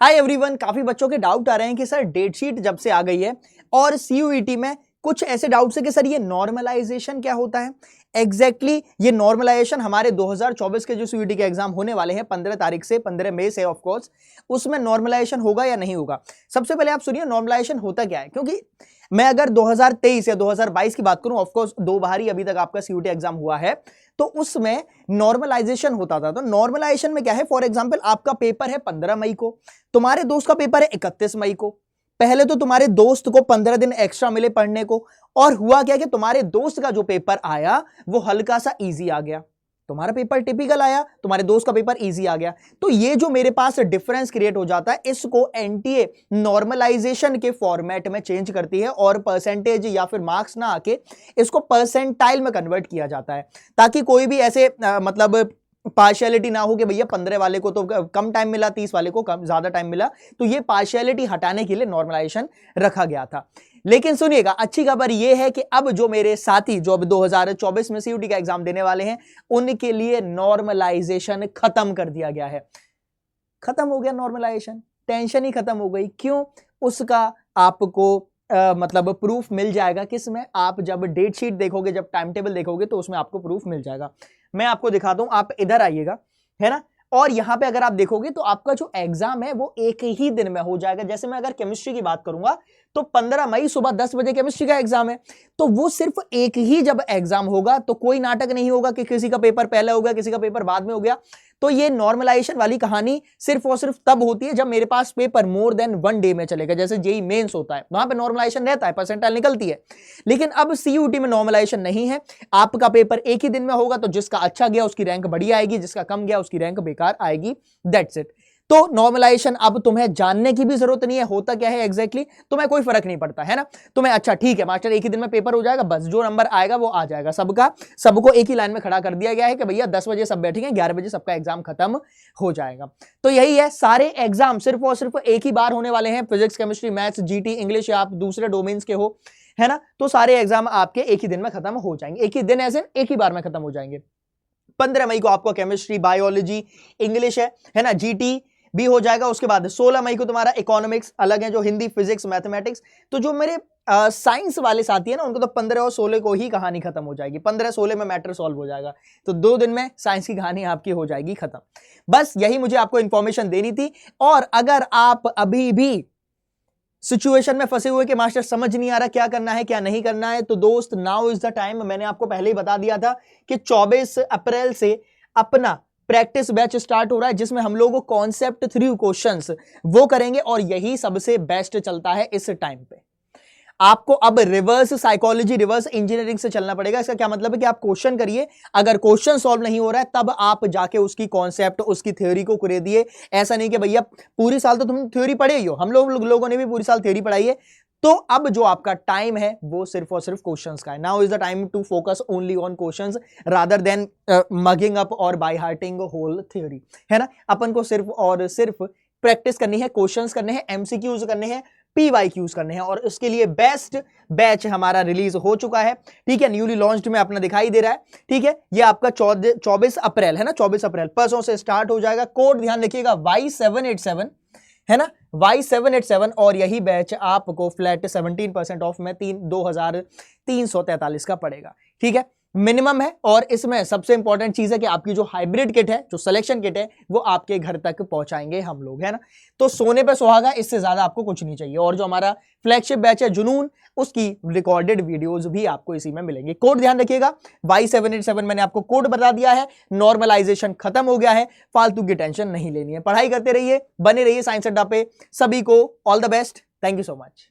Hi everyone, काफी बच्चों के डाउट आ रहे हैं कि सर डेट शीट जब से आ गई है और सीयूईटी में कुछ ऐसे डाउट्स है कि सर ये नॉर्मलाइजेशन क्या होता है। एग्जैक्टली ये नॉर्मलाइजेशन हमारे 2024 के जो सीयूईटी के एग्जाम होने वाले हैं 15 तारीख से 15 मई से ऑफ कोर्स, उसमें नॉर्मलाइजेशन होगा या नहीं होगा। सबसे पहले आप सुनिए नॉर्मलाइजेशन होता क्या है, क्योंकि मैं अगर 2023 या 2022 की बात करूं, ऑफ कोर्स 2 बार ही अभी तक आपका सीयूईटी एग्जाम हुआ है, तो उसमें नॉर्मलाइजेशन होता था। तो नॉर्मलाइजेशन में क्या है, फॉर एग्जांपल आपका पेपर है 15 मई को, तुम्हारे दोस्त का पेपर है 31 मई को। पहले तो तुम्हारे दोस्त को 15 दिन एक्स्ट्रा मिले पढ़ने को, और हुआ क्या कि तुम्हारे दोस्त का जो पेपर आया वो हल्का सा इजी आ गया, तुम्हारा पेपर टिपिकल आया, तुम्हारे दोस्त का पेपर इजी आ गया। तो ये जो मेरे पास डिफरेंस क्रिएट हो जाता है, इसको एनटीए नॉर्मलाइजेशन के फॉर्मेट में चेंज करती है और परसेंटेज या फिर मार्क्स ना आके इसको परसेंटाइल में कन्वर्ट किया जाता है, ताकि कोई भी ऐसे मतलब पार्शियलिटी ना हो कि भैया 15 वाले को तो कम टाइम मिला, 30 वाले को कम ज्यादा टाइम मिला। तो ये पार्शियलिटी हटाने के लिए नॉर्मलाइजेशन रखा गया था। लेकिन सुनिएगा, अच्छी खबर यह है कि अब जो मेरे साथी जो अब 2024 में सीयूटी का एग्जाम देने वाले हैं, उनके लिए नॉर्मलाइजेशन खत्म कर दिया गया है। खत्म हो गया नॉर्मलाइजेशन, टेंशन ही खत्म हो गई। क्यों? उसका आपको मतलब प्रूफ मिल जाएगा किसमें, आप जब डेट शीट देखोगे, जब टाइम टेबल देखोगे तो उसमें आपको प्रूफ मिल जाएगा। मैं आपको दिखाता हूं, आप इधर आइएगा, है ना। और यहां पे अगर आप देखोगे तो आपका जो एग्जाम है वो एक ही दिन में हो जाएगा। जैसे मैं अगर केमिस्ट्री की बात करूंगा तो 15 मई सुबह 10 बजे केमिस्ट्री का एग्जाम है, तो वो सिर्फ एक ही जब एग्जाम होगा, तो कोई नाटक नहीं होगा कि किसी का पेपर पहले हो गया, किसी का पेपर बाद में हो गया। तो ये नॉर्मलाइजेशन वाली कहानी सिर्फ और सिर्फ तब होती है जब मेरे पास पेपर मोर देन 1 डे में चलेगा। जैसे जेई मेंस होता है, वहां पे नॉर्मलाइजेशन रहता है, परसेंटाइल निकलती है। लेकिन अब सीयूटी में नॉर्मलाइजेशन नहीं है, आपका पेपर एक ही दिन में होगा, तो जिसका अच्छा गया उसकी रैंक बढ़िया आएगी, जिसका कम गया उसकी रैंक बेकार आएगी। That's it. तो नॉर्मलाइजेशन अब तुम्हें जानने की भी जरूरत नहीं है होता क्या है एग्जैक्टली, तुम्हें कोई फर्क नहीं पड़ता, है ना। तुम्हें अच्छा ठीक है मास्टर, एक ही दिन में पेपर हो जाएगा, बस जो नंबर आएगा वो आ जाएगा सबका। सबको एक ही लाइन में खड़ा कर दिया गया है कि भैया 10 बजे सब बैठेंगे, 11 बजे सबका एग्जाम खत्म हो जाएगा। तो यही है, सारे एग्जाम सिर्फ और सिर्फ एक ही बार होने वाले हैं। Physics, chemistry, maths, GT, English, या आप दूसरे डोमेन्स के हो, है ना, तो सारे एग्जाम आपके एक ही दिन में खत्म हो जाएंगे। एक ही दिन ऐसे एक ही बार में खत्म हो जाएंगे। 15 मई को आपको केमिस्ट्री, बायोलॉजी, इंग्लिश है ना, जीटी भी हो जाएगा। उसके बाद 16 मई को तुम्हारा इकोनॉमिक्स अलग है, जो हिंदी, फिजिक्स, मैथमेटिक्स। तो जो मेरे साइंस वाले साथी है ना, उनको तो 15 और 16 को ही कहानी खत्म हो जाएगी। 15-16 में मैटर सॉल्व हो जाएगा, तो 2 दिन में साइंस की कहानी आपकी हो जाएगी खत्म। बस यही मुझे आपको इंफॉर्मेशन देनी थी। और अगर आप अभी भी सिचुएशन में फंसे हुए कि मास्टर समझ नहीं आ रहा क्या करना है क्या नहीं करना है, तो दोस्त नाउ इज द टाइम। मैंने आपको पहले ही बता दिया था कि 24 अप्रैल से अपना प्रैक्टिस बैच स्टार्ट हो रहा है, जिसमें हम लोग कॉन्सेप्ट थ्रू क्वेश्चंस वो करेंगे, और यही सबसे बेस्ट चलता है इस टाइम पे। आपको अब रिवर्स साइकोलॉजी, रिवर्स इंजीनियरिंग से चलना पड़ेगा। इसका क्या मतलब है कि आप क्वेश्चन करिए, अगर क्वेश्चन सॉल्व नहीं हो रहा है तब आप जाके उसकी कॉन्सेप्ट, उसकी थ्योरी को कुरे दिए। ऐसा नहीं कि भैया पूरी साल तो तुम थ्योरी पढ़े ही हो, हम लोगों ने भी पूरी साल थ्योरी पढ़ाई है। तो अब जो आपका टाइम है वो सिर्फ और सिर्फ क्वेश्चंस का है। Now is the time to focus only on questions rather than mugging up और बाय हार्टिंग होल थ्योरी, है ना। अपन को सिर्फ और सिर्फ प्रैक्टिस करनी है, क्वेश्चंस करने हैं, एमसीक्यूज करने हैं, पीवाईक्यूज करने हैं। और उसके लिए बेस्ट बैच हमारा रिलीज हो चुका है, ठीक है, न्यूली लॉन्च्ड में अपना दिखाई दे रहा है, ठीक है। ये आपका 24 अप्रैल है ना, 24 अप्रैल परसों से स्टार्ट हो जाएगा। कोड ध्यान रखिएगा Y787, है ना, Y787। और यही बैच आपको फ्लैट 17% ऑफ में 2343 का पड़ेगा, ठीक है, मिनिमम है। और इसमें सबसे इंपॉर्टेंट चीज है कि आपकी जो हाइब्रिड किट है, जो सिलेक्शन किट है, वो आपके घर तक पहुंचाएंगे हम लोग, है ना। तो सोने पे सुहागा, इससे ज्यादा आपको कुछ नहीं चाहिए। और जो हमारा फ्लैगशिप बैच है जुनून, उसकी रिकॉर्डेड वीडियोस भी आपको इसी में मिलेंगे। कोड ध्यान रखिएगा Y787, मैंने आपको कोड बता दिया है। नॉर्मलाइजेशन खत्म हो गया है, फालतू की टेंशन नहीं लेनी है। पढ़ाई करते रहिए, बने रहिए साइंस अड्डा पे। सभी को all the best, thank you so much.